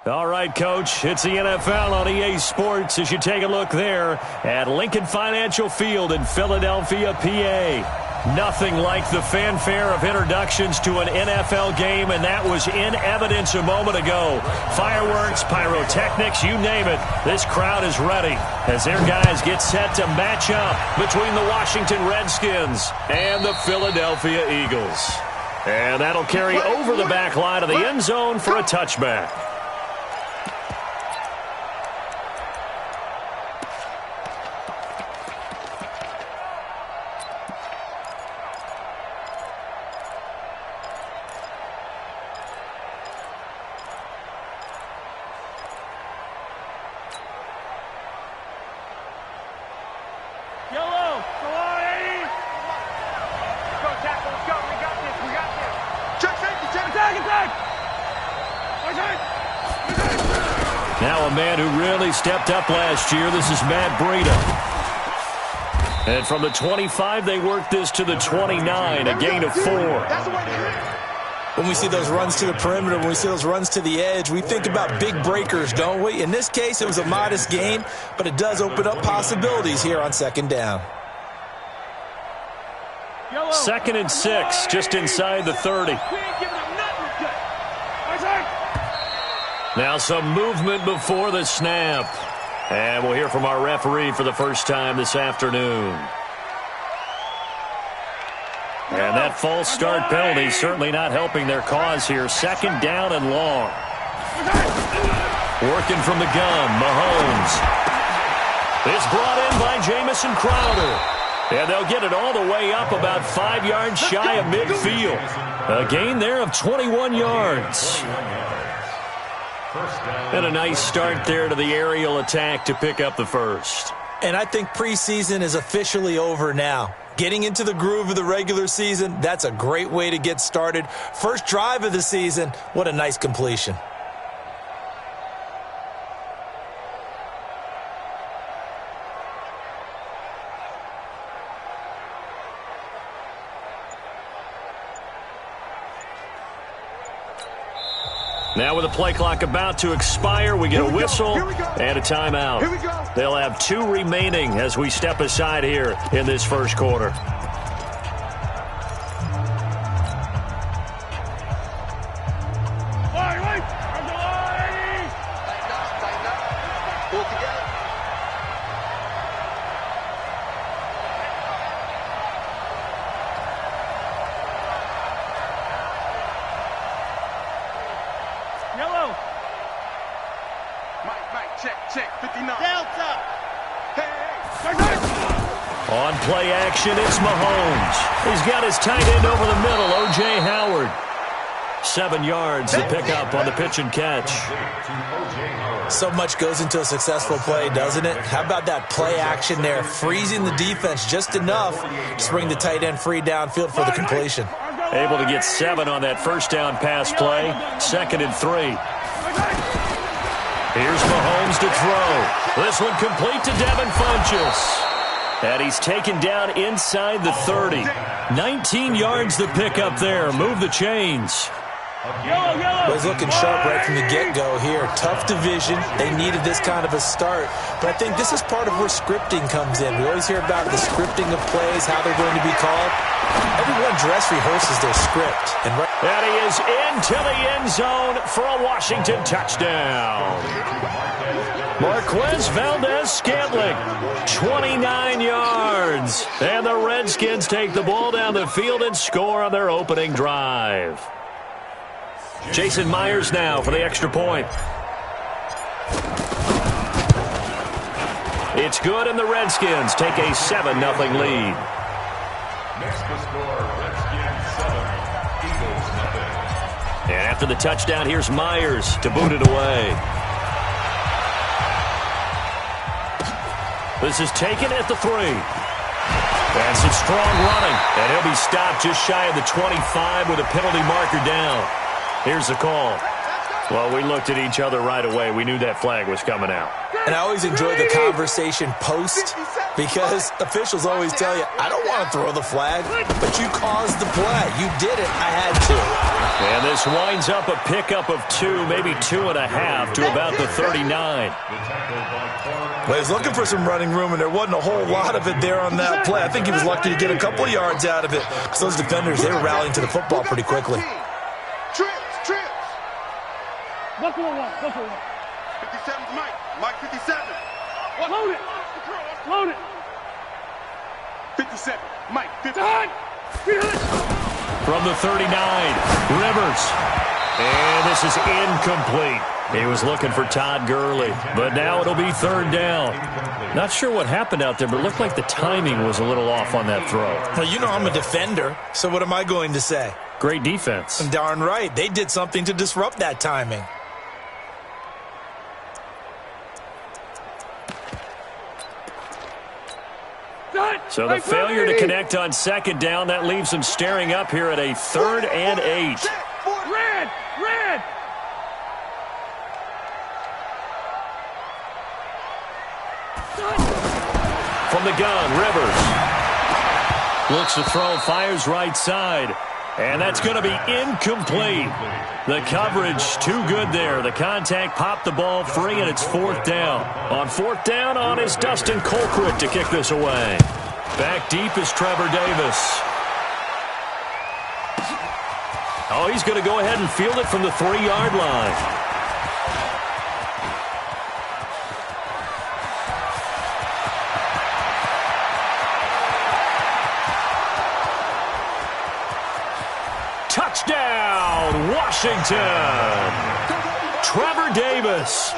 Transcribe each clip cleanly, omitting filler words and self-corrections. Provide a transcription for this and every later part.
All right, Coach, it's the NFL on EA Sports as you take a look there at Lincoln Financial Field in Philadelphia, PA. Nothing like the fanfare of introductions to an NFL game, and that was in evidence a moment ago. Fireworks, pyrotechnics, you name it. This crowd is ready as their guys get set to match up between the Washington Redskins and the Philadelphia Eagles. And that'll carry over the back line of the end zone for a touchback. Now a man who really stepped up last year. This is Matt Breida. And from the 25, they work this to the 29, a gain of 4. When we see those runs to the perimeter, when we see those runs to the edge, we think about big breakers, don't we? In this case, it was a modest gain, but it does open up possibilities here on second down. 2nd and 6, just inside the 30. Now some movement before the snap. And we'll hear from our referee for the first time this afternoon. And that false start penalty certainly not helping their cause here. 2nd down and long. Working from the gun, Mahomes. It's brought in by Jamison Crowder. And they'll get it all the way up about 5 yards shy of midfield. A gain there of 21 yards. And a nice start there to the aerial attack to pick up the first. And I think preseason is officially over now. Getting into the groove of the regular season, that's a great way to get started. First drive of the season, what a nice completion. Now with the play clock about to expire, we get a whistle and a timeout. They'll have 2 remaining as we step aside here in this first quarter. On play action, it's Mahomes. He's got his tight end over the middle, O.J. Howard. 7 yards to pick up on the pitch and catch. So much goes into a successful play, doesn't it? How about that play action there, freezing the defense just enough to bring the tight end free downfield for the completion. Able to get 7 on that first down pass play. 2nd and 3. Here's Mahomes to throw. This one complete to Devin Funchess. And he's taken down inside the 30. 19 yards to pick up there. Move the chains. Was looking sharp right from the get-go here. Tough division. They needed this kind of a start. But I think this is part of where scripting comes in. We always hear about the scripting of plays, how they're going to be called. Everyone dress rehearses their script. And he is into the end zone for a Washington touchdown. Marquez Valdez-Scantling, 29 yards. And the Redskins take the ball down the field and score on their opening drive. Jason Myers now for the extra point. It's good, and the Redskins take a 7-0 lead. Next to score, Redskins 7, Eagles nothing. And after the touchdown, here's Myers to boot it away. This is taken at the 3. That's some strong running, and he'll be stopped just shy of the 25 with a penalty marker down. Here's the call. Well, we looked at each other right away. We knew that flag was coming out. And I always enjoy the conversation post because officials always tell you, I don't want to throw the flag, but you caused the play. You did it. I had to. And this winds up a pickup of 2, maybe 2.5 to about the 39. Well, he was looking for some running room, and there wasn't a whole lot of it there on that play. I think he was lucky to get a couple of yards out of it because those defenders, they were rallying to the football pretty quickly. Trips. Buffalo 57's Mike. Mike 57. Load it. 57. Mike 59. From the 39, Rivers. And this is incomplete. He was looking for Todd Gurley, but now it'll be 3rd down. Not sure what happened out there, but it looked like the timing was a little off on that throw. Well, you know I'm a defender, so what am I going to say? Great defense. Darn right. They did something to disrupt that timing. So the failure to connect on 2nd down, that leaves them staring up here at a 3rd and 8. Red. From the gun, Rivers. Looks to throw, fires right side. And that's going to be incomplete. The coverage too good there. The contact popped the ball free, and it's 4th down. On 4th down is Dustin Colquitt to kick this away. Back deep is Trevor Davis. Oh, he's going to go ahead and field it from the 3-yard line. Touchdown, Washington. Trevor Davis,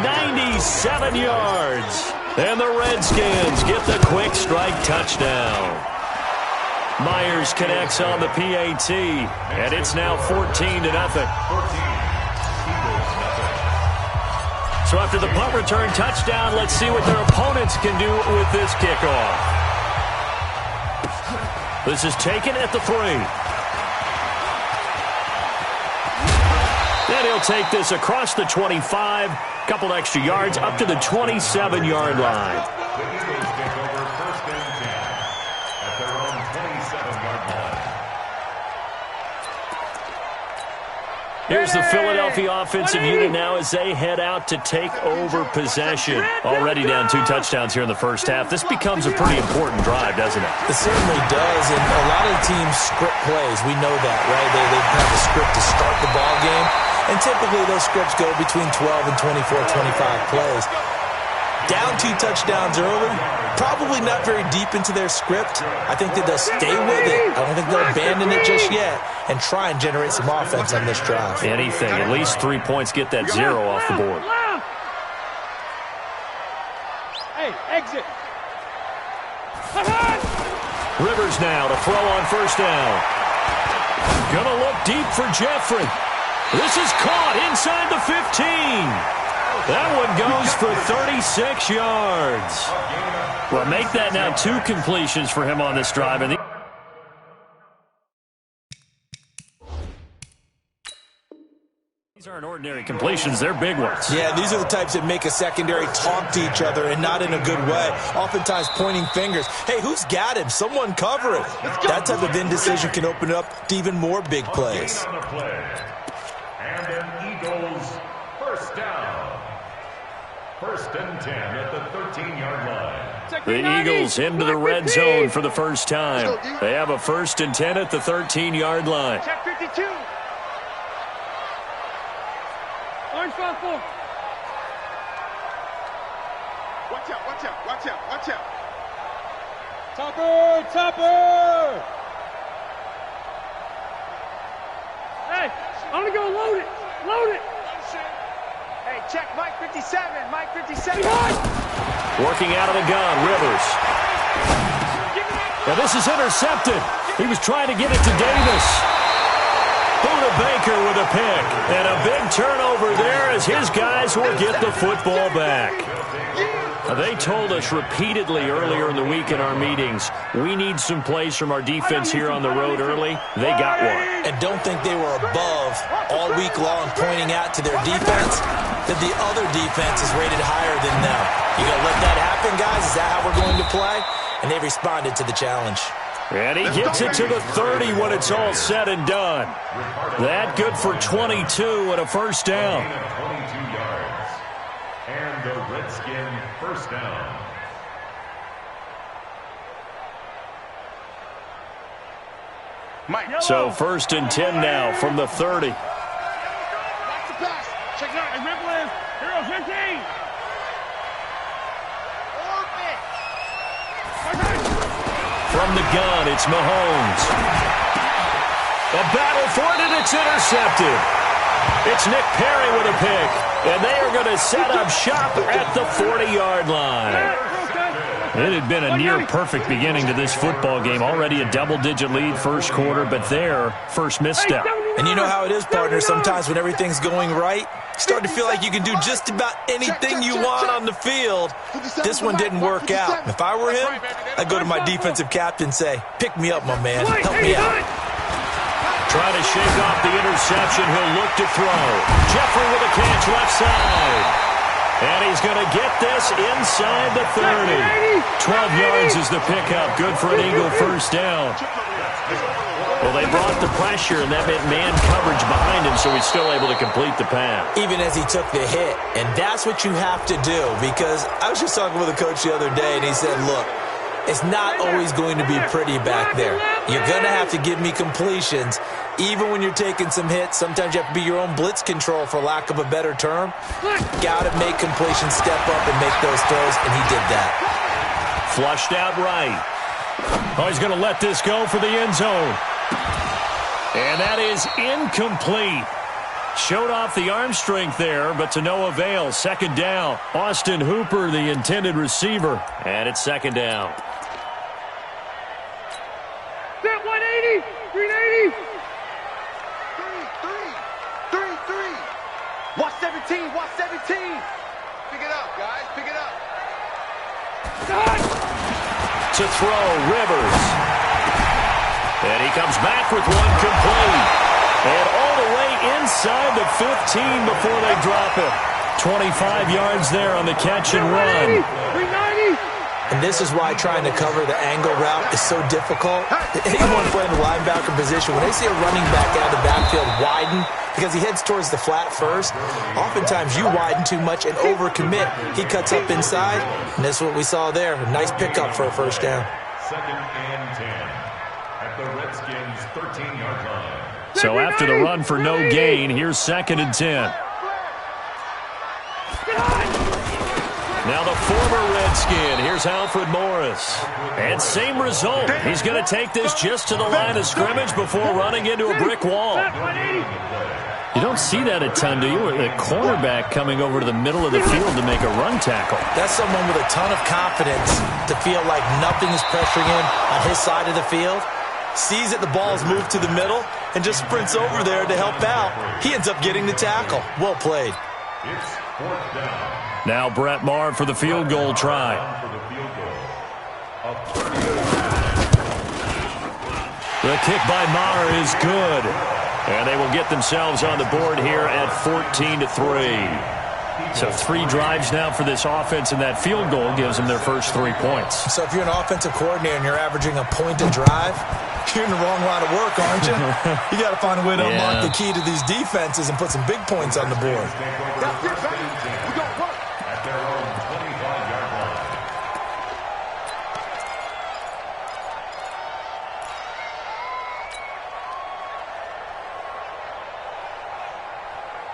97 yards. And the Redskins get the quick strike touchdown. Myers connects on the PAT, and it's now 14-0. So after the punt return touchdown, let's see what their opponents can do with this kickoff. This is taken at the 3. And he'll take this across the 25, couple extra yards up to the 27-yard line. The Eagles take over 1st and 10 at their own 27-yard line. Here's the Philadelphia offensive unit now as they head out to take over possession. Already down 2 touchdowns here in the first half. This becomes a pretty important drive, doesn't it? It certainly does, and a lot of teams script plays. We know that, right? They have a script to start the ball game. And typically those scripts go between 12 and 24, 25 plays. Down 2 touchdowns early, probably not very deep into their script. I think that they'll stay with it. I don't think they'll abandon it just yet and try and generate some offense on this drive. Anything, at least 3 points, get that 0 off the board. Hey, exit. Rivers now to throw on 1st down. Gonna look deep for Jeffrey. This is caught inside the 15. That one goes for 36 yards. Well, make that now 2 completions for him on this drive. And these aren't ordinary completions. They're big ones. Yeah, these are the types that make a secondary talk to each other and not in a good way. Oftentimes pointing fingers. Hey, who's got him? Someone cover it. That type of indecision can open up to even more big plays. And an Eagles 1st down. 1st and 10 at the 13-yard line. The Eagles into the red zone for the first time. They have a 1st and 10 at the 13-yard line. Check 52. Orange 5-4. Watch out. Topper. Hey, I'm going to go load it. Hey, check Mike 57. Working out of the gun, Rivers. Now this is intercepted. He was trying to get it to Davis. Buda Baker with a pick. And a big turnover there as his guys will get the football back. They told us repeatedly earlier in the week in our meetings, we need some plays from our defense here on the road early. They got one. And don't think they were above all week long pointing out to their defense that the other defense is rated higher than them. You going to let that happen, guys? Is that how we're going to play? And they responded to the challenge. And he gets it to the 30 when it's all said and done. That good for 22 and a first down. 22 yards. And the Redskin first down. So first and 10 now from the 30. Back to pass. Check it out. Rip live. Hero 15. From the gun, it's Mahomes. A battle for it, and it's intercepted. It's Nick Perry with a pick, and they are going to set up shop at the 40-yard line. It had been a near-perfect beginning to this football game. Already a double-digit lead first quarter, but their first misstep. And you know how it is, partner. Sometimes when everything's going right, you start to feel like you can do just about anything you want on the field. This one didn't work out. If I were him, I'd go to my defensive captain and say, pick me up, my man. Help me out. Trying to shake off the interception. He'll look to throw. Jeffrey with a catch left side. And he's going to get this inside the 30. 12 yards is the pickup. Good for an Eagle first down. Well, they brought the pressure, and that meant man coverage behind him, so he's still able to complete the pass. Even as he took the hit. And that's what you have to do, because I was just talking with a coach the other day, and he said, look, it's not always going to be pretty back there. You're going to have to give me completions. Even when you're taking some hits, sometimes you have to be your own blitz control, for lack of a better term. Got to make completions, step up, and make those throws, and he did that. Flushed out right. Oh, he's going to let this go for the end zone. And that is incomplete. Showed off the arm strength there, but to no avail. Second down. Austin Hooper, the intended receiver. And it's second down. Set 180. 380. 3. Watch 17. Watch 17. Pick it up, guys. Pick it up. To throw, Rivers. And he comes back with one complete. And all the way inside the 15 before they drop it. 25 yards there on the catch and run. 390. And this is why trying to cover the angle route is so difficult. Anyone playing the linebacker position, when they see a running back out of the backfield widen, because he heads towards the flat first, oftentimes you widen too much and overcommit. He cuts up inside, and this is what we saw there. A nice pickup for a first down. Second and 10 at the Redskins' 13-yard line. So after the run for no gain, here's second and 10. Now the former Redskin. Here's Alfred Morris. And same result. He's going to take this just to the line of scrimmage before running into a brick wall. You don't see that a ton, do you? A cornerback coming over to the middle of the field to make a run tackle. That's someone with a ton of confidence to feel like nothing is pressuring him on his side of the field. Sees that the ball's moved to the middle and just sprints over there to help out. He ends up getting the tackle. Well played. It's fourth down. Now Brett Maher for the field goal try. The kick by Maher is good. And they will get themselves on the board here at 14-3. So 3 drives now for this offense, and that field goal gives them their first 3 points. So if you're an offensive coordinator and you're averaging a point a drive, you're in the wrong line of work, aren't you? You got to find a way to unlock the key to these defenses and put some big points on the board. That's it, baby. We got work. At their own 25-yard line.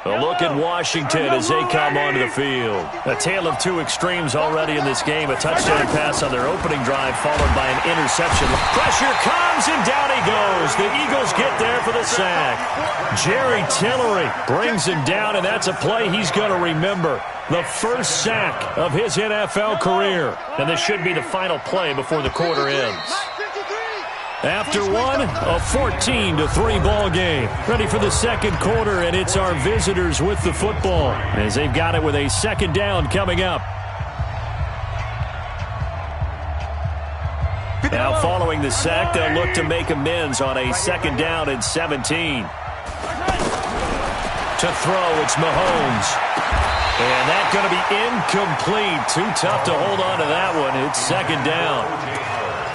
A look at Washington as they come onto the field. A tale of 2 extremes already in this game. A touchdown pass on their opening drive followed by an interception. Pressure comes and down he goes. The Eagles get there for the sack. Jerry Tillery brings him down, and that's a play he's going to remember. The first sack of his NFL career. And this should be the final play before the quarter ends. After one, a 14-3 ball game. Ready for the second quarter, and it's our visitors with the football as they've got it with a second down coming up. Now following the sack, they'll look to make amends on a second down and 17. To throw, it's Mahomes. And that's going to be incomplete. Too tough to hold on to that one. It's second down.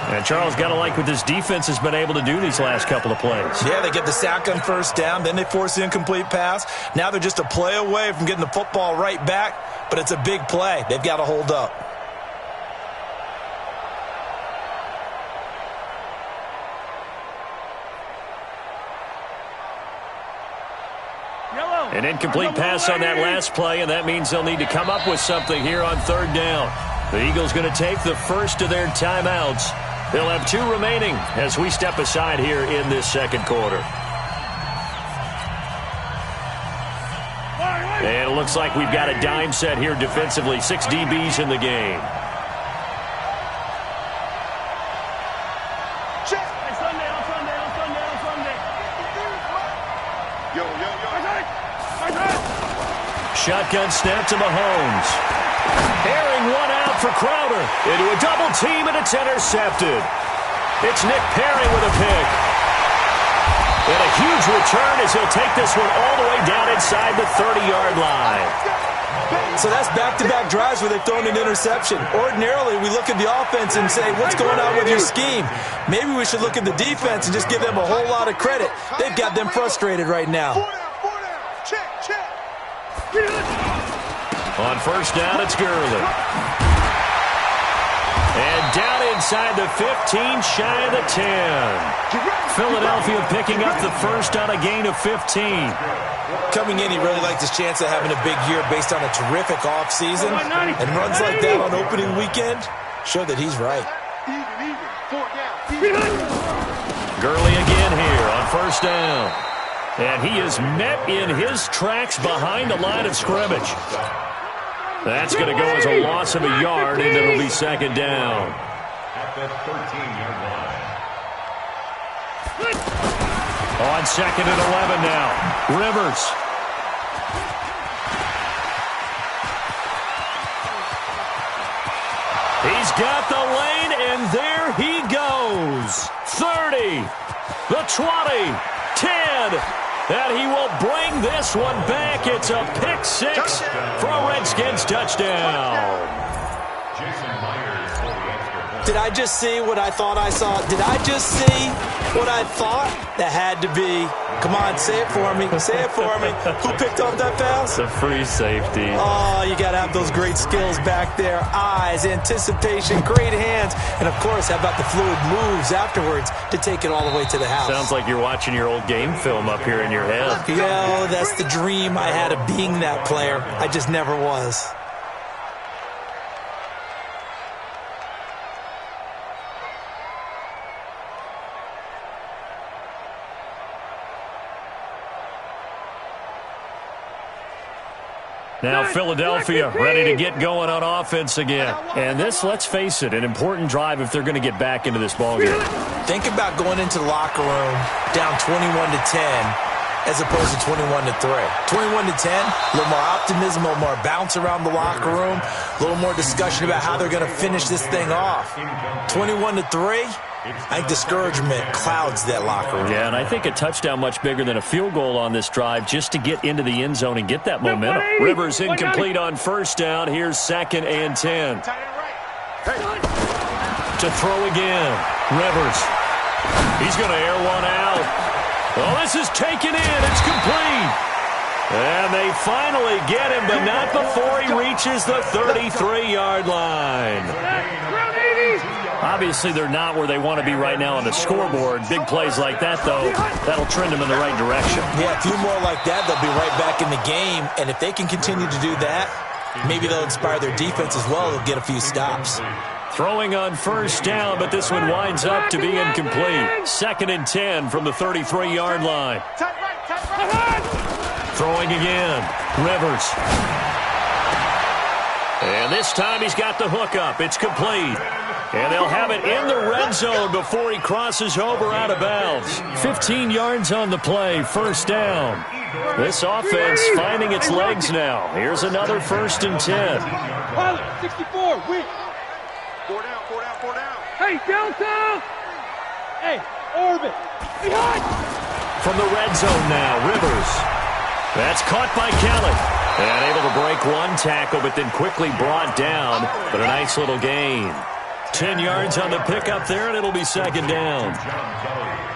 And Charles, got to like what this defense has been able to do these last couple of plays. Yeah, they get the sack on first down, then they force the incomplete pass. Now they're just a play away from getting the football right back, but it's a big play. They've got to hold up. An incomplete pass on that last play, and that means they'll need to come up with something here on third down. The Eagles going to take the first of their timeouts. They'll have 2 remaining as we step aside here in this second quarter. And it looks like we've got a dime set here defensively. 6 DBs in the game. Shotgun snap to Mahomes. Airing one out for Crowder. Into a double team, and it's intercepted. It's Nick Perry with a pick. And a huge return as he'll take this one all the way down inside the 30-yard line. So that's back-to-back drives where they've thrown an interception. Ordinarily, we look at the offense and say, what's going on with your scheme? Maybe we should look at the defense and just give them a whole lot of credit. They've got them frustrated right now. On first down, it's Gurley. And down inside the 15, shy of the 10. Philadelphia picking up the first on a gain of 15. Coming in, he really liked his chance of having a big year based on a terrific offseason. And runs like that on opening weekend show that he's right. Gurley again here on first down. And he is met in his tracks behind the line of scrimmage. That's going to go as a loss of a yard, and it'll be second down. At the 13-yard line. On second and 11 now. Rivers. He's got the lane, and there he goes. 30, the 20, 10. And he will bring this one back. It's a pick six for a Redskins touchdown. Did I just see what I thought I saw? Did I just see what I thought? That had to be. Come on, say it for me. Say it for me. Who picked up that pass? It's a free safety. Oh, you got to have those great skills back there. Eyes, anticipation, great hands. And, of course, how about the fluid moves afterwards to take it all the way to the house? Sounds like you're watching your old game film up here in your head. Yo, that's the dream I had of being that player. I just never was. Now Philadelphia ready to get going on offense again. And this, let's face it, an important drive if they're going to get back into this ballgame. Think about going into the locker room down 21-10 as opposed to 21-3. 21-10, a little more optimism, a little more bounce around the locker room, a little more discussion about how they're going to finish this thing off. 21-3, I think discouragement clouds that locker room. Yeah, and I think a touchdown much bigger than a field goal on this drive just to get into the end zone and get that momentum. Rivers incomplete on first down. Here's second and 10. To throw again. Rivers. He's going to air one out. Oh, this is taken in. It's complete. And they finally get him, but not before he reaches the 33-yard line. Obviously, they're not where they want to be right now on the scoreboard. Big plays like that, though, that'll trend them in the right direction. Yeah, a few more like that, they'll be right back in the game. And if they can continue to do that, maybe they'll inspire their defense as well. They'll get a few stops. Throwing on first down, but this one winds up to be incomplete. Second and 10 from the 33-yard line. Throwing again. Rivers. And this time he's got the hook up. It's complete. And they'll have it in the red zone before he crosses over out of bounds. 15 yards on the play, first down. This offense finding its legs now. Here's another 1st and 10. Pilot, 64, win. 4 down, 4 down, 4 down. Hey, downtown. Hey, orbit. Behind. From the red zone now, Rivers. That's caught by Kelly. And able to break one tackle, but then quickly brought down. But a nice little gain. 10 yards on the pickup there, and it'll be 2nd down.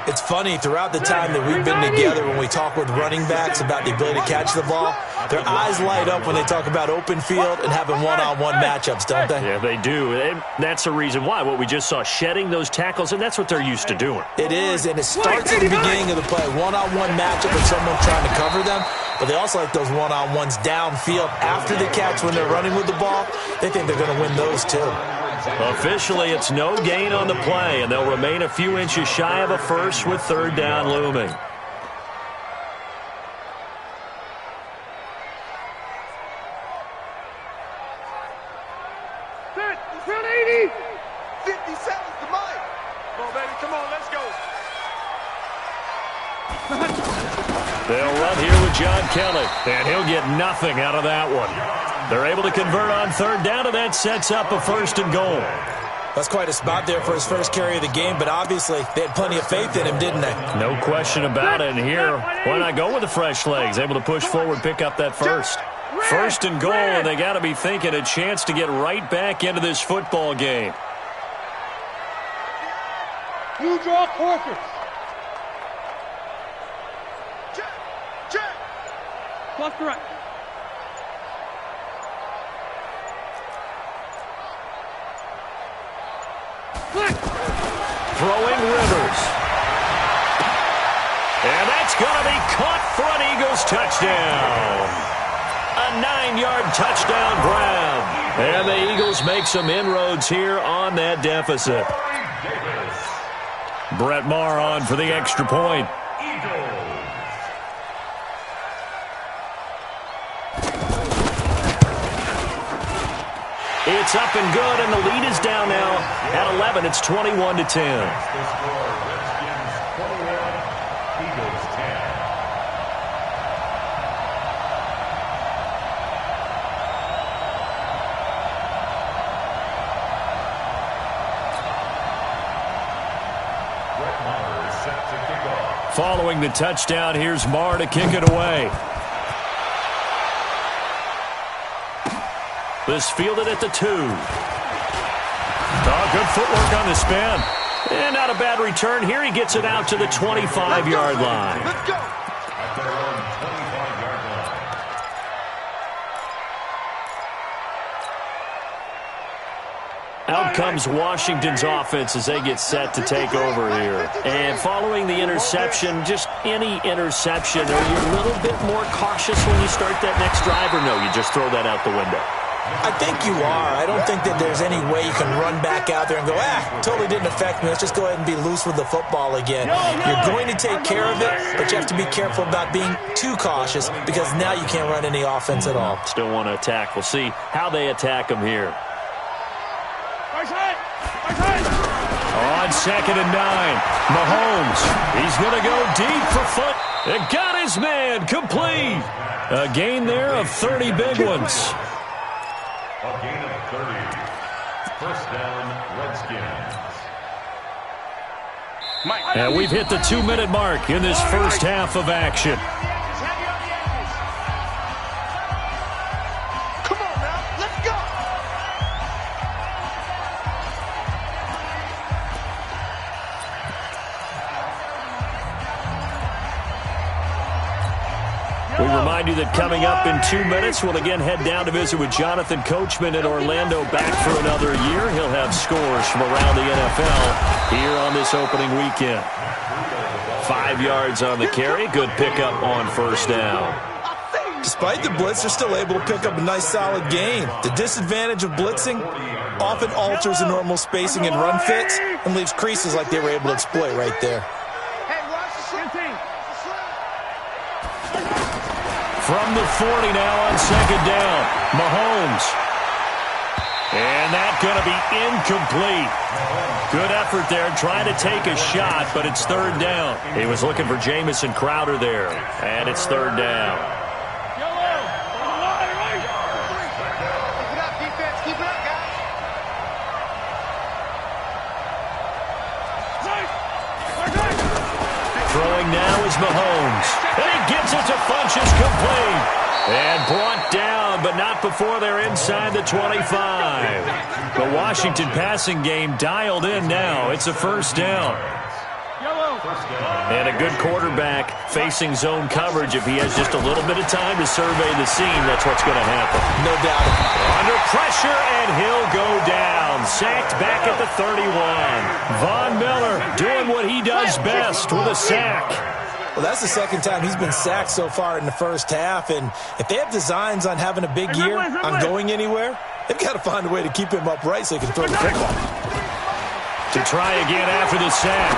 It's funny, throughout the time that we've been together, when we talk with running backs about the ability to catch the ball, their eyes light up when they talk about open field and having one-on-one matchups, don't they? Yeah, they do. And that's the reason why. What we just saw, shedding those tackles, and that's what they're used to doing. It is, and it starts at the beginning of the play. One-on-one matchup with someone trying to cover them, but they also like those one-on-ones downfield after the catch when they're running with the ball. They think they're going to win those too. Officially, it's no gain on the play, and they'll remain a few inches shy of a first with 3rd down looming. Set, front 80. 50 seconds to Mike. Come on, baby, come on, let's go. They'll run here with John Kelly, and he'll get nothing out of that one. They're able to convert on 3rd down, and that sets up a 1st and goal. That's quite a spot there for his first carry of the game, but obviously they had plenty of faith in him, didn't they? No question about it. And here, why not go with the fresh legs? Able to push forward, pick up that first. 1st and goal, and they got to be thinking a chance to get right back into this football game. You draw Corker. Check. Left to right. Throwing Rivers. And that's going to be caught for an Eagles touchdown. A 9-yard touchdown grab. And the Eagles make some inroads here on that deficit. Brett Maher on for the extra point. It's up and good, and the lead is down now at 11. It's 21-10. Following the touchdown, here's Maher to kick it away. This fielded at the 2. Oh, good footwork on the spin. And not a bad return. Here he gets it out to the 25-yard line. Let's go. At their own 25-yard line. Out comes Washington's offense as they get set to take over here. And following the interception, just any interception, are you a little bit more cautious when you start that next drive, or no, you just throw that out the window? I think you are. I don't think that there's any way you can run back out there and go, totally didn't affect me. Let's just go ahead and be loose with the football again. You're going to take care of it, but you have to be careful about being too cautious because now you can't run any offense at all. Still want to attack. We'll see how they attack him here. On 2nd and 9, Mahomes. He's going to go deep for foot. It got his man complete. A gain there of 30 big ones. A gain of 30. First down, Redskins. And we've hit the 2-minute mark in this first half of action. Come on now, let's go. We remind you that coming up in 2 minutes, we'll again head down to visit with Jonathan Coachman in Orlando, back for another year. He'll have scores from around the NFL here on this opening weekend. 5 yards on the carry. Good pickup on first down. Despite the blitz, they're still able to pick up a nice solid gain. The disadvantage of blitzing often alters the normal spacing and run fits and leaves creases like they were able to exploit right there. From the 40 now on 2nd down, Mahomes. And that's going to be incomplete. Good effort there, trying to take a shot, but it's third down. He was looking for Jamison Crowder there, and it's third down. Keep it up, guys. Throwing now is Mahomes. And he gets it to Funchess, complete. And brought down, but not before they're inside the 25. The Washington passing game dialed in now. It's a first down. And a good quarterback facing zone coverage. If he has just a little bit of time to survey the scene, that's what's going to happen. No doubt. Under pressure, and he'll go down. Sacked back at the 31. Von Miller doing what he does best with a sack. Well, that's the second time he's been sacked so far in the first half, and if they have designs on having a big year, on going anywhere, they've got to find a way to keep him upright so he can throw the football. To try again after the sack.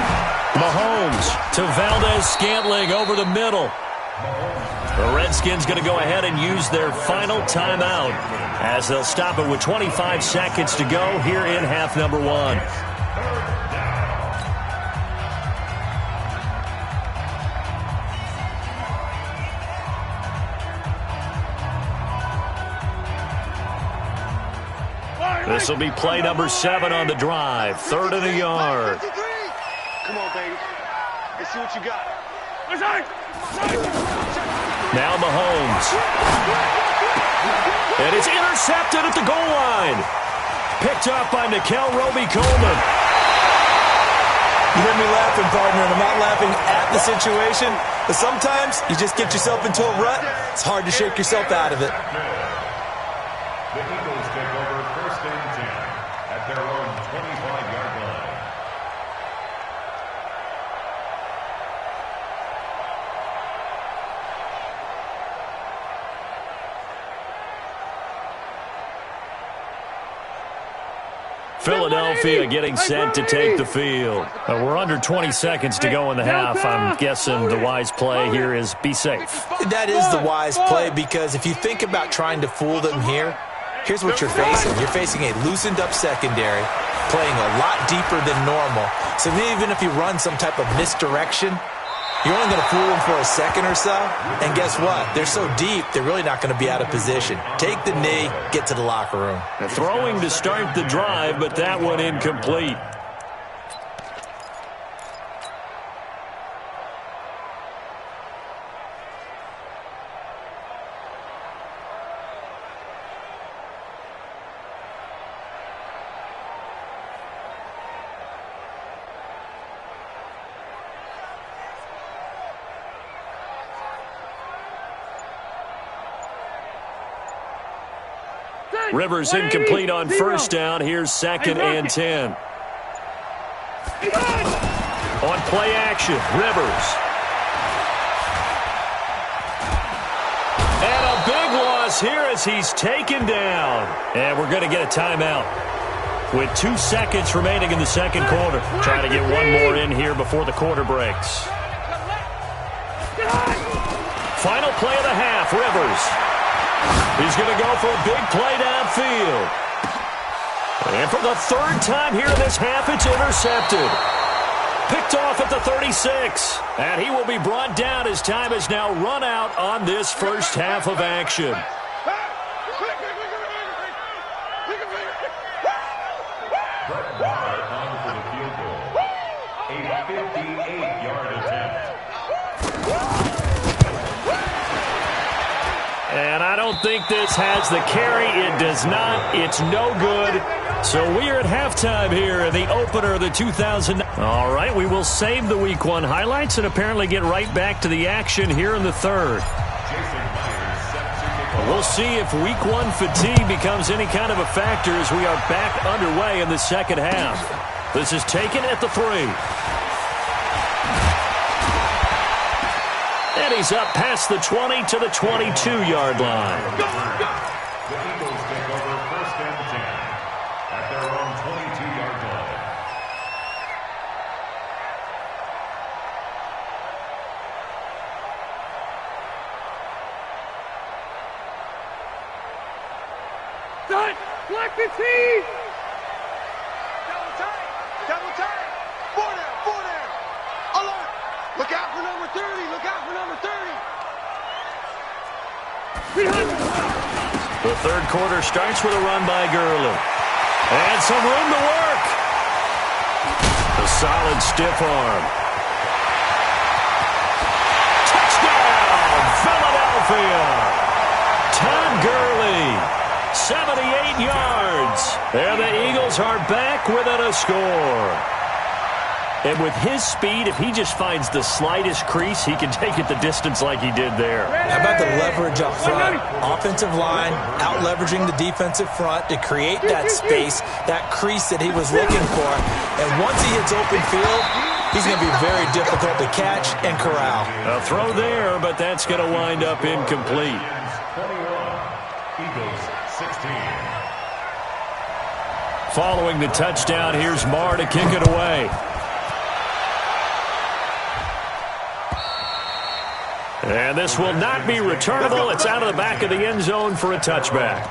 Mahomes to Valdez-Scantling over the middle. The Redskins going to go ahead and use their final timeout as they'll stop it with 25 seconds to go here in half number one. This will be play number 7 on the drive. 3rd and a yard. Come on, baby. Let's see what you got. Now Mahomes. And it's intercepted at the goal line. Picked up by Nickel Roby-Coleman. You hear me laughing, partner, and I'm not laughing at the situation, but sometimes you just get yourself into a rut. It's hard to shake yourself out of it. The Eagles take over 1st and 10 at their own 25-yard line. Philadelphia getting set to take the field. We're under 20 seconds to go in the half. I'm guessing the wise play here is be safe. That is the wise play, because if you think about trying to fool them here, here's what you're facing. You're facing a loosened up secondary, playing a lot deeper than normal. So even if you run some type of misdirection, you're only going to fool them for a second or so. And guess what? They're so deep, they're really not going to be out of position. Take the knee, get to the locker room. Throwing to start the drive, but that one incomplete. Rivers incomplete on first down. Here's 2nd and 10. On play action, Rivers. And a big loss here as he's taken down. And we're going to get a timeout with 2 seconds remaining in the second quarter. Trying to get one more in here before the quarter breaks. Final play of the half, Rivers. He's going to go for a big play downfield. And for the 3rd time here in this half, it's intercepted. Picked off at the 36. And he will be brought down as time has now run out on this first half of action. Brett Maher on for the field goal. A 58-yard attempt. And I don't think this has the carry. It does not. It's no good. So we are at halftime here in the opener of the 2000. All right, we will save the Week 1 highlights and apparently get right back to the action here in the 3rd. We'll see if Week 1 fatigue becomes any kind of a factor as we are back underway in the second half. This is taken at the 3. And he's up past the 20 to the 22-yard line. The Eagles take over 1st and 10 at their own 22-yard line. Black 15. Double tight. Double tight. Four down. Four down. Alert. Look out for number 30. Look out for number 30. The third quarter starts with a run by Gurley. And some room to work. A solid stiff arm. Touchdown, Philadelphia. Todd Gurley, 78 yards. And the Eagles are back within a score. And with his speed, if he just finds the slightest crease, he can take it the distance like he did there. How about the leverage up front? Offensive line out-leveraging the defensive front to create that space, that crease that he was looking for. And once he hits open field, he's going to be very difficult to catch and corral. A throw there, but that's going to wind up incomplete. 21, Eagles 16. Following the touchdown, here's Marr to kick it away. And this will not be returnable. It's out of the back of the end zone for a touchback.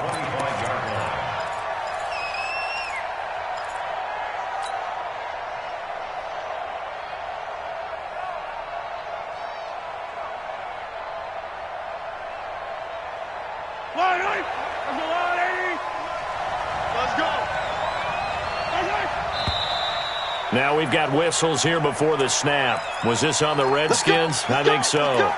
Now we've got whistles here before the snap. Was this on the Redskins? I think so.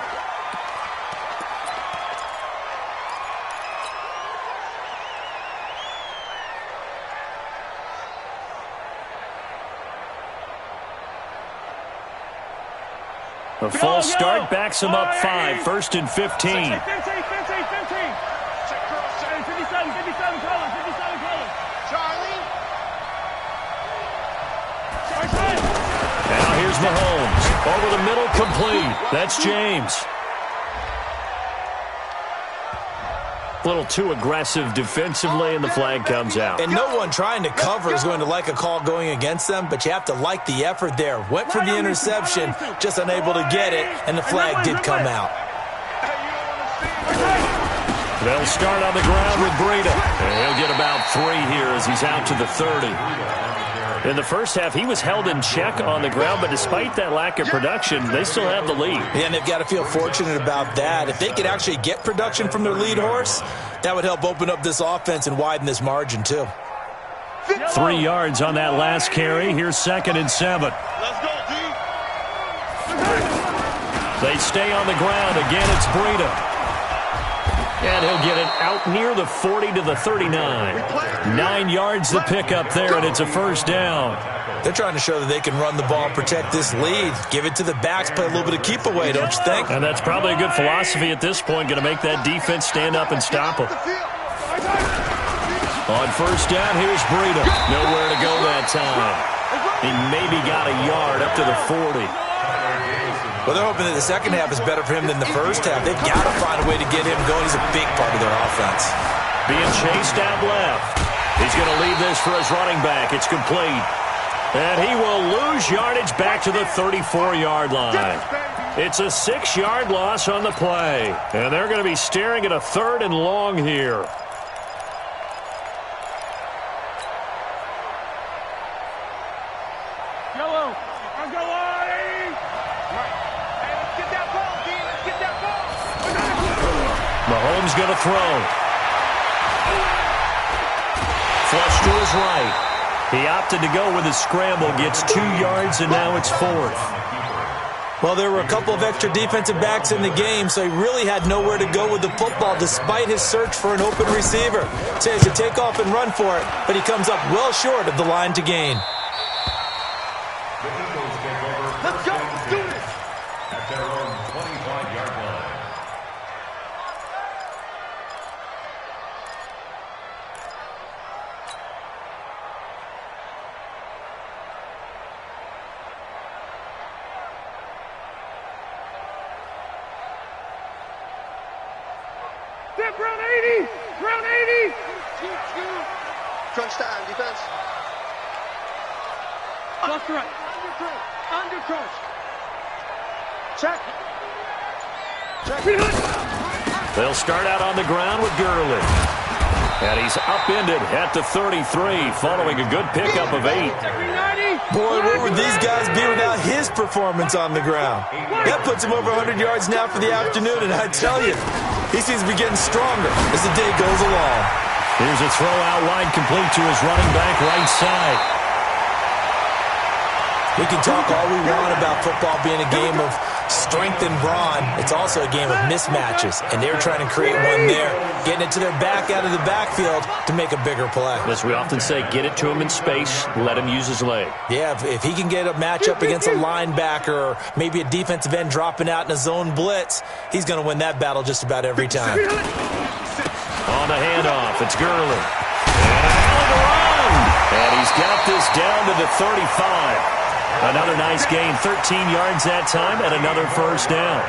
A false start backs him up 5, 1st and 15. 15. Check cross, 57, color. Charlie. Now here's Mahomes. Over the middle, complete. That's James. A little too aggressive defensively, and the flag comes out. And no one trying to cover is going to like a call going against them, but you have to like the effort there. Went for the interception, just unable to get it, and the flag did come out. They'll start on the ground with Breida. And he'll get about 3 here as he's out to the 30. In the first half, he was held in check on the ground, but despite that lack of production, they still have the lead. Yeah, and they've got to feel fortunate about that. If they could actually get production from their lead horse, that would help open up this offense and widen this margin, too. 3 yards on that last carry. Here's 2nd and 7. Let's go, D. They stay on the ground. Again, it's Breida. And he'll get it out near the 40 to the 39. 9 yards to pick up there, and it's a first down. They're trying to show that they can run the ball and protect this lead. Give it to the backs, play a little bit of keep away, don't you think? And that's probably a good philosophy at this point, going to make that defense stand up and stop them. On first down, here's Breida. Nowhere to go that time. He maybe got a yard up to the 40. Well, they're hoping that the second half is better for him than the first half. They've got to find a way to get him going. He's a big part of their offense. Being chased out left. He's going to leave this for his running back. It's complete. And he will lose yardage back to the 34-yard line. It's a 6-yard loss on the play. And they're going to be staring at a 3rd and long here. Yellow. Let's go, Mahomes going to throw. Flush to his right. He opted to go with a scramble, gets 2 yards, and now it's 4th. Well, there were a couple of extra defensive backs in the game, so he really had nowhere to go with the football despite his search for an open receiver. So he has to take off and run for it, but he comes up well short of the line to gain. Let's go. Let's do this. At their own 25-yard line. Step round 80. Round 80. Crunch time, defense. Left to right. Under crunch. Check. They'll start out on the ground with Gurley. And he's upended at the 33, following a good pickup of 8. Boy, where would these guys be without his performance on the ground? That puts him over 100 yards now for the afternoon, and I tell you, he seems to be getting stronger as the day goes along. Here's a throw out wide, complete to his running back right side. We can talk all we want about football being a game of strength and brawn. It's also a game of mismatches, and they're trying to create one there, getting it to their back out of the backfield to make a bigger play. As we often say, get it to him in space, let him use his leg. Yeah, if he can get a matchup against a linebacker or maybe a defensive end dropping out in a zone blitz, he's going to win that battle just about every time. On the handoff, it's Gurley. And a hell of a run! And he's got this down to the 35. Another nice gain, 13 yards that time, and another first down.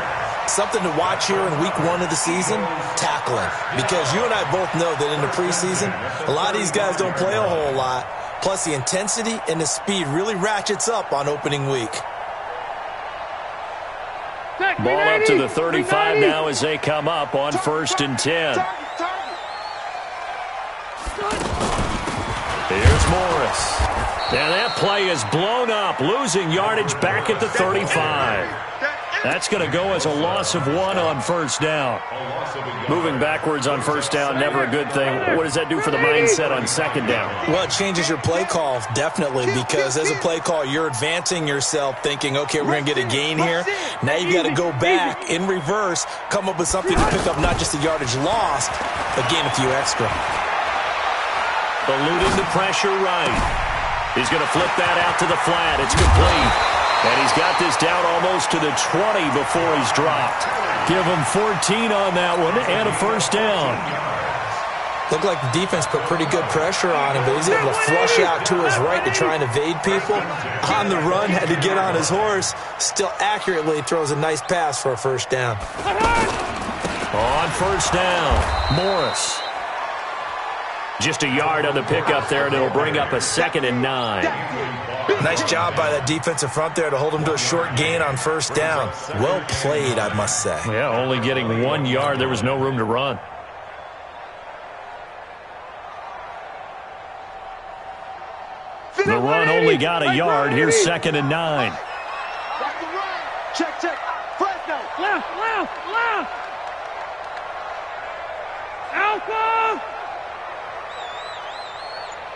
Something to watch here in week 1 of the season, tackling. Because you and I both know that in the preseason, a lot of these guys don't play a whole lot. Plus, the intensity and the speed really ratchets up on opening week. Ball up to the 35 now as they come up on 1st and 10. Here's Morris. And that play is blown up, losing yardage back at the 35. That's going to go as a loss of 1 on first down. Moving backwards on first down, never a good thing. What does that do for the mindset on second down? Well, it changes your play call, definitely, because as a play call, you're advancing yourself thinking, okay, we're going to get a gain here. Now you've got to go back in reverse, come up with something to pick up not just the yardage lost, but gain a few extra. Eluding the pressure right. He's going to flip that out to the flat. It's complete. And he's got this down almost to the 20 before he's dropped. Give him 14 on that one and a first down. Looked like the defense put pretty good pressure on him, but he's able to flush out to his right to try and evade people. On the run, had to get on his horse. Still accurately throws a nice pass for a first down. On first down, Morris. Just a yard on the pickup there, and it'll bring up a 2nd and 9. Nice job by that defensive front there to hold him to a short gain on first down. Well played, I must say. Yeah, only getting 1 yard. There was no room to run. The run only got a yard. Here's 2nd and 9. Check, check. Fresno. Left. Alpha.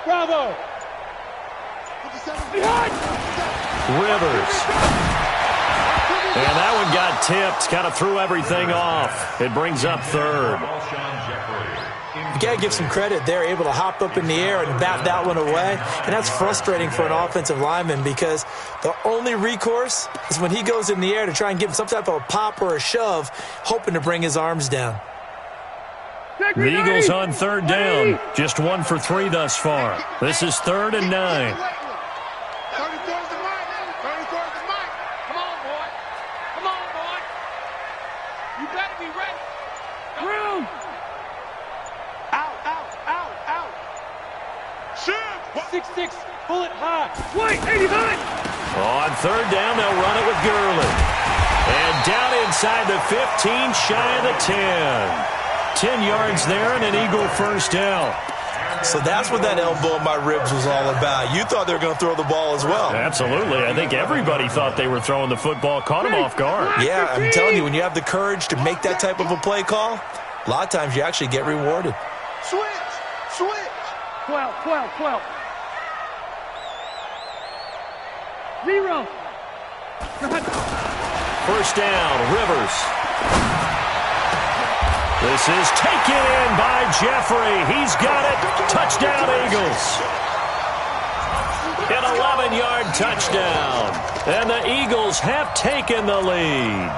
Bravo. Behind. Rivers. And that one got tipped. Kind of threw everything off. It brings up 3rd. You got to give some credit. They're able to hop up in the air and bat that one away. And that's frustrating for an offensive lineman because the only recourse is when he goes in the air to try and give some type of a pop or a shove, hoping to bring his arms down. The Eagles on 3rd down. Just 1 for 3 thus far. This is 3rd and 9. 30 towards the mic. 30 towards the mic. Come on, boy. Come on, boy. You better be ready. Room. Out. Shoot. 6-6. Pull it high. Wait, 89. On 3rd down, they'll run it with Gurley. And down inside the 15, shy of the 10. 10 yards there and an Eagle first down. So that's what that elbow in my ribs was all about. You thought they were going to throw the ball as well. Absolutely. I think everybody thought they were throwing the football, caught them off guard. Yeah, I'm telling you, when you have the courage to make that type of a play call, a lot of times you actually get rewarded. Switch. 12. 0. First down, Rivers. This is taken in by Jeffrey. He's got it. Touchdown, Eagles. An 11-yard touchdown. And the Eagles have taken the lead.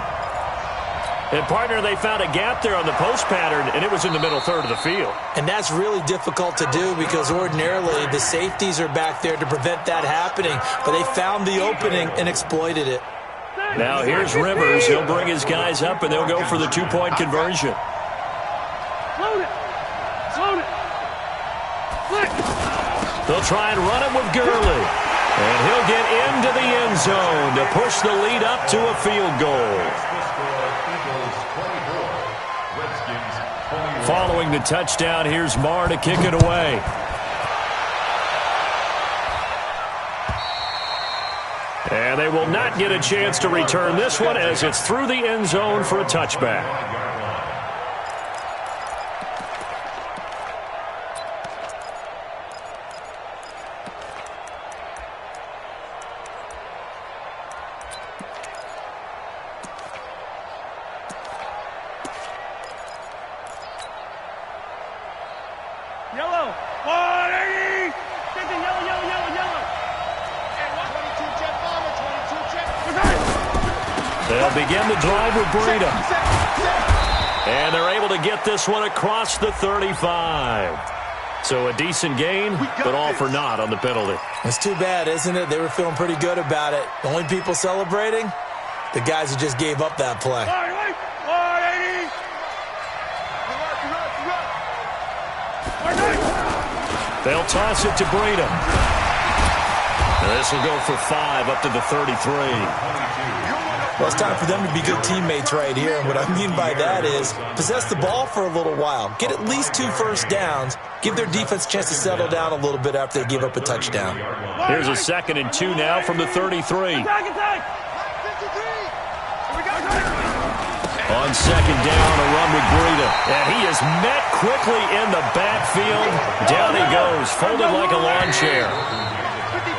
And, partner, they found a gap there on the post pattern, and it was in the middle third of the field. And that's really difficult to do because ordinarily the safeties are back there to prevent that happening. But they found the opening and exploited it. Now here's Rivers. He'll bring his guys up, and they'll go for the two-point conversion. Load it. They'll try and run it with Gurley. And he'll get into the end zone to push the lead up to a field goal. Following the touchdown, here's Marr to kick it away. And they will not get a chance to return this one as it's through the end zone for a touchback. Yellow. 180. Yellow, yellow, yellow, yellow. And 22 jet bomber, 22 jet. They'll begin the drive with Breida. And they're able to get this one across the 35. So a decent gain, but all for naught on the penalty. It's too bad, isn't it? They were feeling pretty good about it. The only people celebrating, the guys who just gave up that play. 180. They'll toss it to Breida. This will go for 5 up to the 33. Well, it's time for them to be good teammates right here. And what I mean by that is possess the ball for a little while. Get at least 2 first downs. Give their defense a chance to settle down a little bit after they give up a touchdown. Here's a 2nd and 2 now from the 33. On 2nd down, a run with Breida. And he is met quickly in the backfield. Down he goes, folded like a lawn chair.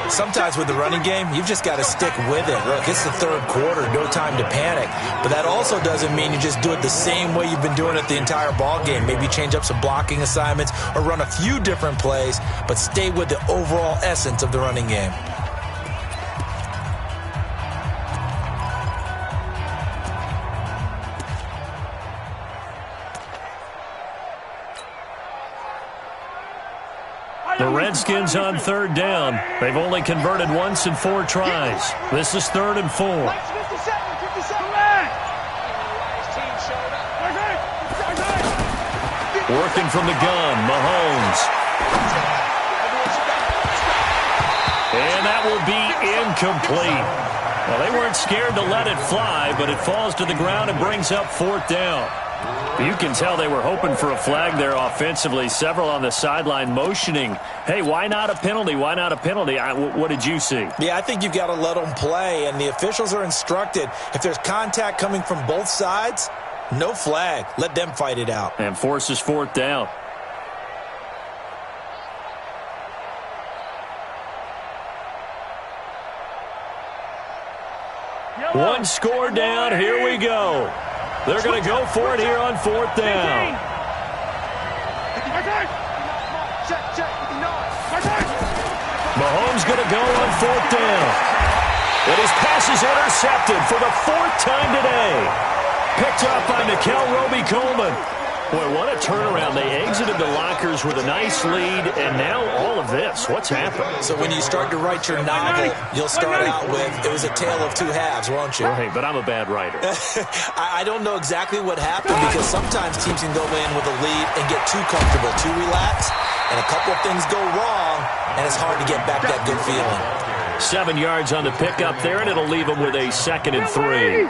Sometimes with the running game, you've just got to stick with it. Look, it's the 3rd quarter, no time to panic. But that also doesn't mean you just do it the same way you've been doing it the entire ball game. Maybe change up some blocking assignments or run a few different plays, but stay with the overall essence of the running game. The Redskins on 3rd down. They've only converted once in 4 tries. This is 3rd and 4. Working from the gun, Mahomes. And that will be incomplete. Well, they weren't scared to let it fly, but it falls to the ground and brings up 4th down. You can tell they were hoping for a flag there offensively. Several on the sideline motioning, hey, why not a penalty? Why not a penalty? What did you see? Yeah, I think you've got to let them play, and the officials are instructed. If there's contact coming from both sides, no flag. Let them fight it out. And forces 4th down. One score down. Here we go. They're going to go for it here on 4th down. Mahomes going to go on 4th down. And his pass is intercepted for the 4th time today. Picked up by Nickel Roby-Coleman. Boy, what a turnaround. They exited the lockers with a nice lead, and now all of this. What's happened? So when you start to write your novel, you'll start out with, it was a tale of 2 halves, won't you? Right, but I'm a bad writer. I don't know exactly what happened, because sometimes teams can go in with a lead and get too comfortable, too relaxed, and a couple of things go wrong, and it's hard to get back that good feeling. 7 yards on the pickup there, and it'll leave them with a 2nd and 3.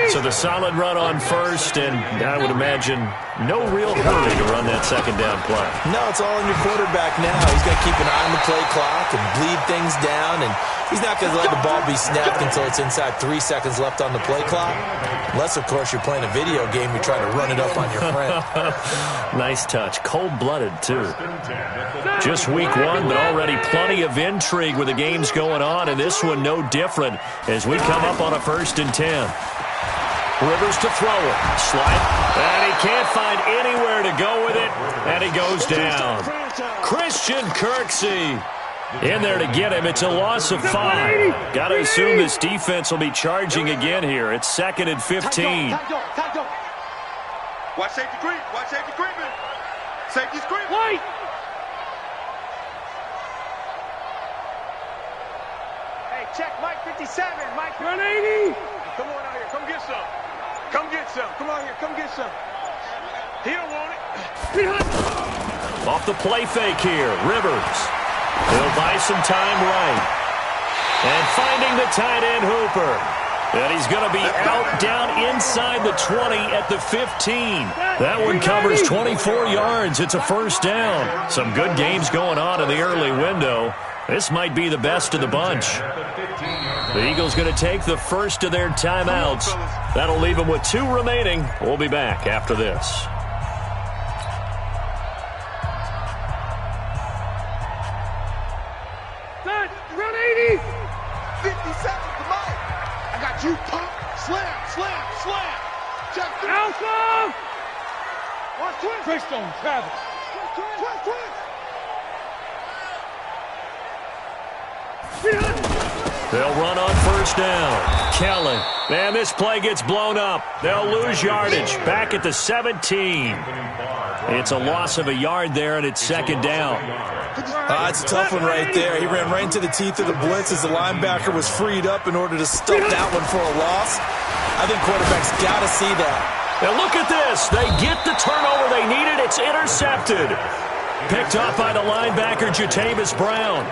So the solid run on 1st, and I would imagine no real hurry to run that 2nd down play. No, it's all on your quarterback now. He's going to keep an eye on the play clock and bleed things down, and he's not going to let the ball be snapped until it's inside 3 seconds left on the play clock. Unless, of course, you're playing a video game, you try to run it up on your friend. Nice touch. Cold-blooded, too. Just week 1, but already plenty of intrigue with the games going on, and this one no different as we come up on a 1st and 10. Rivers to throw it. Slide. And he can't find anywhere to go with it, and he goes down. Christian Kirksey in there to get him. It's a loss of 5. Got to assume this defense will be charging again here. It's 2nd and 15. Watch safety creep. Watch safety creeping. Safety's creeping. Wait. Hey, check Mike 57. Mike 180. Come on out here. Come get some. Come get some. Come on here. Come get some. He don't want it. Off the play fake here. Rivers. He'll buy some time right. And finding the tight end Hooper. And he's going to be out down inside the 20 at the 15. That one covers 24 yards. It's a first down. Some good games going on in the early window. This might be the best of the bunch. The Eagles going to take the first of their timeouts. That'll leave them with 2 remaining. We'll be back after this. Run 80. 50 seconds to Mike. I got you. Pump. Slam. Just Alpha. Watch twist. Twist on Travis. Twist. They'll run on first down. Kellen. Man, this play gets blown up. They'll lose yardage. Back at the 17. It's a loss of a yard there, and it's second down. It's a tough one right there. He ran right into the teeth of the blitz as the linebacker was freed up in order to stop that one for a loss. I think quarterbacks got to see that. Now look at this. They get the turnover they needed. It's intercepted. Picked off by the linebacker, Jatavis Brown.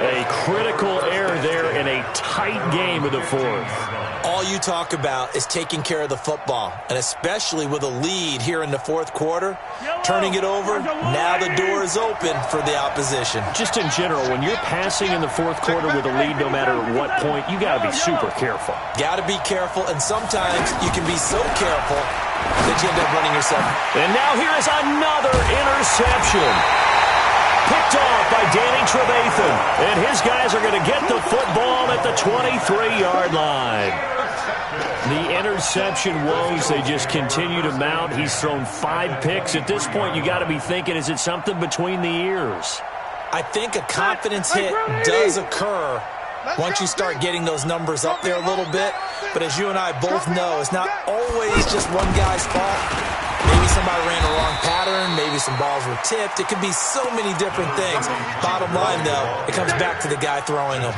A critical error there in a tight game of the fourth. All you talk about is taking care of the football, and especially with a lead here in the fourth quarter, turning it over, now the door is open for the opposition. Just in general, when you're passing in the fourth quarter with a lead, no matter what point, you got to be super careful. Got to be careful, and sometimes you can be so careful that you end up running yourself. And now here is another interception. Picked off by Danny Trevathan. And his guys are going to get the football at the 23-yard line. The interception woes, they just continue to mount. He's thrown 5 picks. At this point, you got to be thinking, is it something between the ears? I think a confidence hit does occur once you start getting those numbers up there a little bit. But as you and I both know, it's not always just one guy's fault. Maybe somebody ran a wrong pattern. Maybe some balls were tipped. It could be so many different things. Bottom line, though, it comes back to the guy throwing them.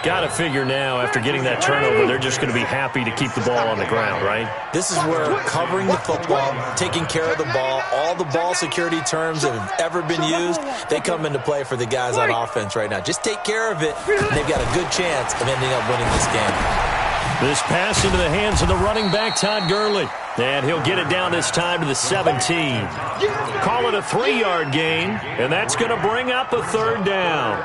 Got to figure now, after getting that turnover, they're just going to be happy to keep the ball on the ground, right? This is where covering the football, taking care of the ball, all the ball security terms that have ever been used, they come into play for the guys on offense right now. Just take care of it, and they've got a good chance of ending up winning this game. This pass into the hands of the running back, Todd Gurley. And he'll get it down this time to the 17. Call it a 3-yard gain, and that's going to bring up a third down.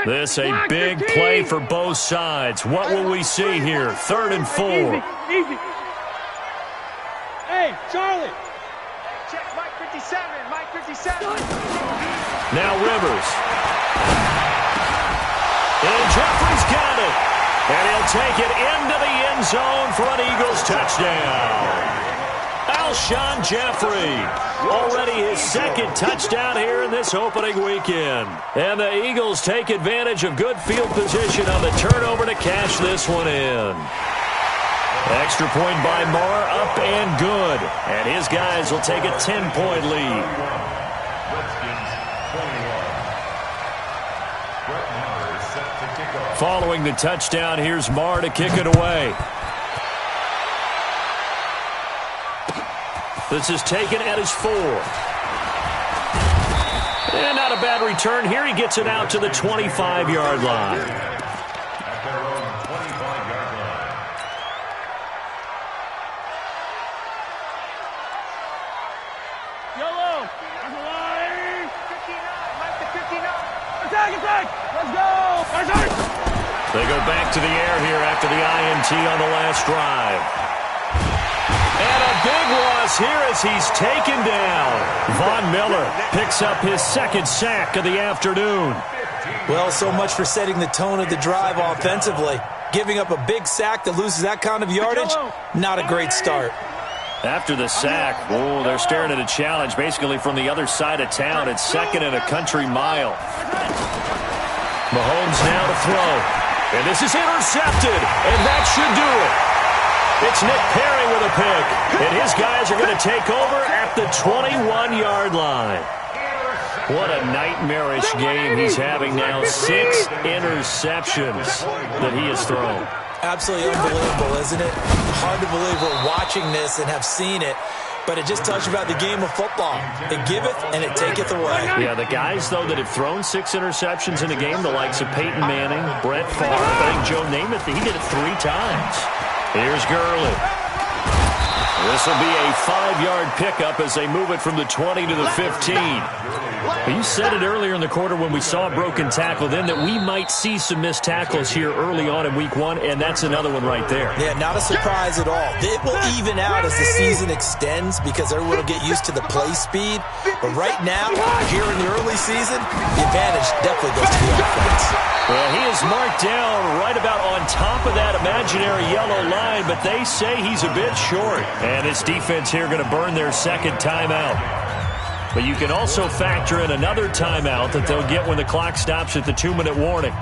This a big play for both sides. What will we see here? 3rd and 4. Easy. Hey, Charlie. Check Mike 57. Mike 57. Now Rivers. And Jeffrey's got it. And he'll take it into the end zone for an Eagles touchdown. Alshon Jeffrey, already his 2nd touchdown here in this opening weekend. And the Eagles take advantage of good field position on the turnover to cash this one in. Extra point by Marr, up and good. And his guys will take a 10-point lead. Following the touchdown, here's Marr to kick it away. This is taken at his 4. And not a bad return here. He gets it out to the 25-yard line. At their own 25-yard line. Yellow. 59. Mike the 59. Attack. Let's go. They go back to the air here after the INT on the last drive. And a big loss here as he's taken down. Von Miller picks up his 2nd sack of the afternoon. Well, so much for setting the tone of the drive offensively. Giving up a big sack that loses that kind of yardage, not a great start. After the sack, they're staring at a challenge basically from the other side of town. It's 2nd and a country mile. Mahomes now to throw. And this is intercepted, and that should do it. It's Nick Perry with a pick, and his guys are going to take over at the 21-yard line. What a nightmarish game he's having now. 6 interceptions that he has thrown. Absolutely unbelievable, isn't it? Hard to believe we're watching this and have seen it, but it just tells you about the game of football. It giveth and it taketh away. Yeah, the guys, though, that have thrown 6 interceptions in a game, the likes of Peyton Manning, Brett Favre, I think Joe Namath, he did it 3 times. Here's Gurley. This will be a 5-yard pickup as they move it from the 20 to the 15. You said it earlier in the quarter when we saw a broken tackle then that we might see some missed tackles here early on in week 1, and that's another one right there. Yeah, not a surprise at all. It will even out as the season extends because everyone will get used to the play speed. But right now, here in the early season, the advantage definitely goes to the offense. Well, he is marked down right about on top of that imaginary yellow line, but they say he's a bit short. And this defense here going to burn their second timeout. But you can also factor in another timeout that they'll get when the clock stops at the 2-minute warning.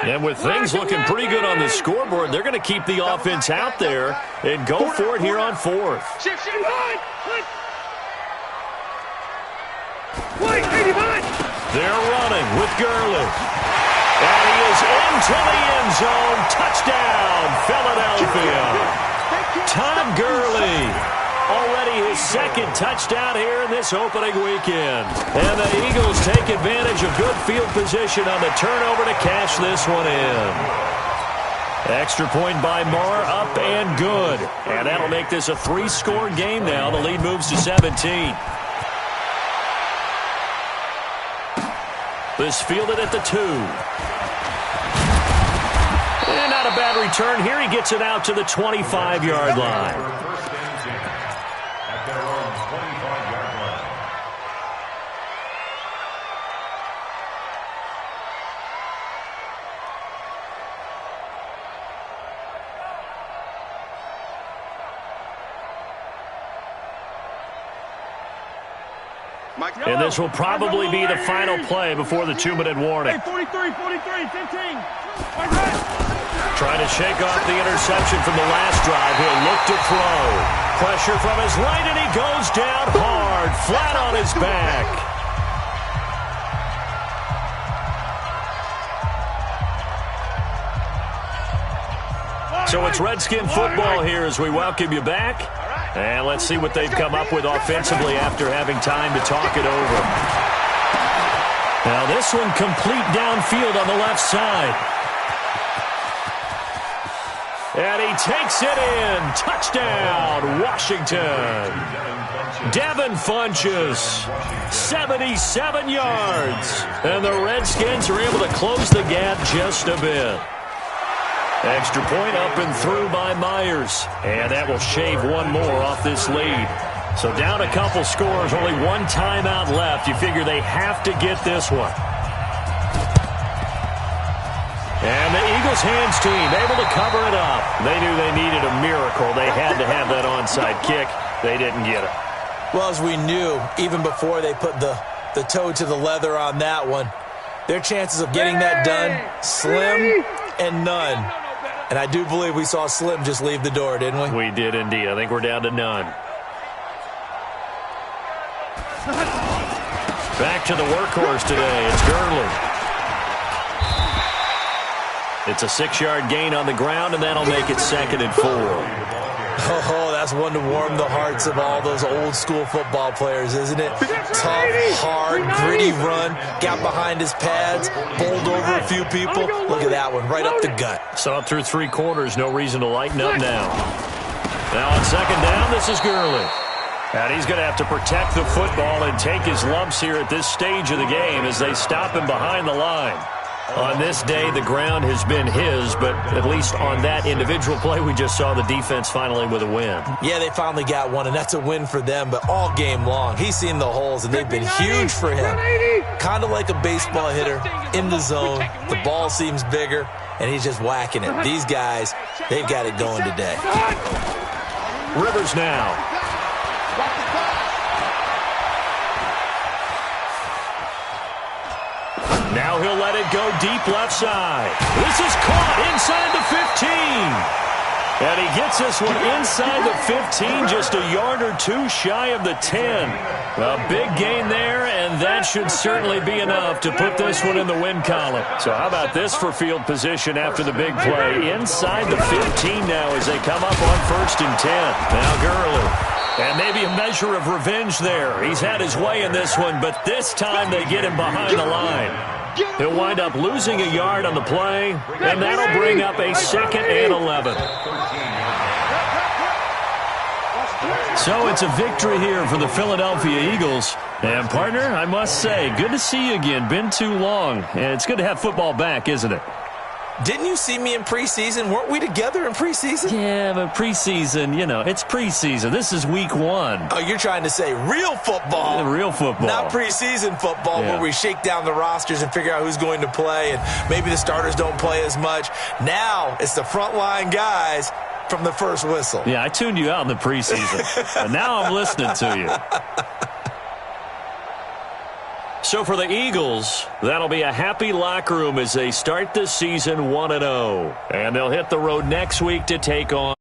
And with things looking pretty good on the scoreboard, they're going to keep the offense out there and go for it here on 4th. They're running with Gurley. And he is into the end zone. Touchdown, Philadelphia. Todd Gurley. Already his second touchdown here in this opening weekend. And the Eagles take advantage of good field position on the turnover to cash this one in. Extra point by Marr, up and good. And that'll make this a 3-score game now. The lead moves to 17. This fielded at the 2. And not a bad return here. He gets it out to the 25-yard line. And this will probably be the final play before the 2-minute warning. 43, 15. Trying to shake off the interception from the last drive. He'll look to throw. Pressure from his right, and he goes down hard, flat on his back. So it's Redskin football here as we welcome you back. And let's see what they've come up with offensively after having time to talk it over. Now this one complete downfield on the left side. And he takes it in. Touchdown, Washington. Devin Funchess, 77 yards. And the Redskins are able to close the gap just a bit. Extra point up and through by Myers. And that will shave one more off this lead. So down a couple scores, only one timeout left. You figure they have to get this one. And the Eagles hands team able to cover it up. They knew they needed a miracle. They had to have that onside kick. They didn't get it. Well, as we knew, even before they put the toe to the leather on that one, their chances of getting that done, slim and none. And I do believe we saw Slim just leave the door, didn't we? We did indeed. I think we're down to none. Back to the workhorse today. It's Gurley. It's a 6-yard gain on the ground, and that'll make it 2nd and 4. Oh, that's one to warm the hearts of all those old-school football players, isn't it? Tough, hard, gritty run, got behind his pads, bowled over a few people. Look at that one, right up the gut. Saw it through 3 quarters, no reason to lighten up now. Now on 2nd down, this is Gurley. And he's going to have to protect the football and take his lumps here at this stage of the game as they stop him behind the line. On this day, the ground has been his, but at least on that individual play, we just saw the defense finally with a win. Yeah, they finally got one, and that's a win for them, but all game long, he's seen the holes, and they've been huge for him. Kind of like a baseball hitter in the zone. The ball seems bigger, and he's just whacking it. These guys, they've got it going today. Rivers now. Now he'll let it go deep left side. This is caught inside the 15. And he gets this one inside the 15, just a yard or two shy of the 10. A big gain there, and that should certainly be enough to put this one in the win column. So how about this for field position after the big play? Inside the 15 now as they come up on 1st and 10. Now Gurley. And maybe a measure of revenge there. He's had his way in this one, but this time they get him behind the line. He'll wind up losing a yard on the play, and that'll bring up a 2nd and 11. So it's a victory here for the Philadelphia Eagles. And, partner, I must say, good to see you again. Been too long. And it's good to have football back, isn't it? Didn't you see me in preseason? Weren't we together in preseason? Yeah, but preseason, you know, it's preseason. This is week 1. Oh, you're trying to say real football. Yeah, real football. Not preseason football where we shake down the rosters and figure out who's going to play, and maybe the starters don't play as much. Now it's the frontline guys from the first whistle. Yeah, I tuned you out in the preseason. But now I'm listening to you. So for the Eagles, that'll be a happy locker room as they start this season 1-0. And they'll hit the road next week to take on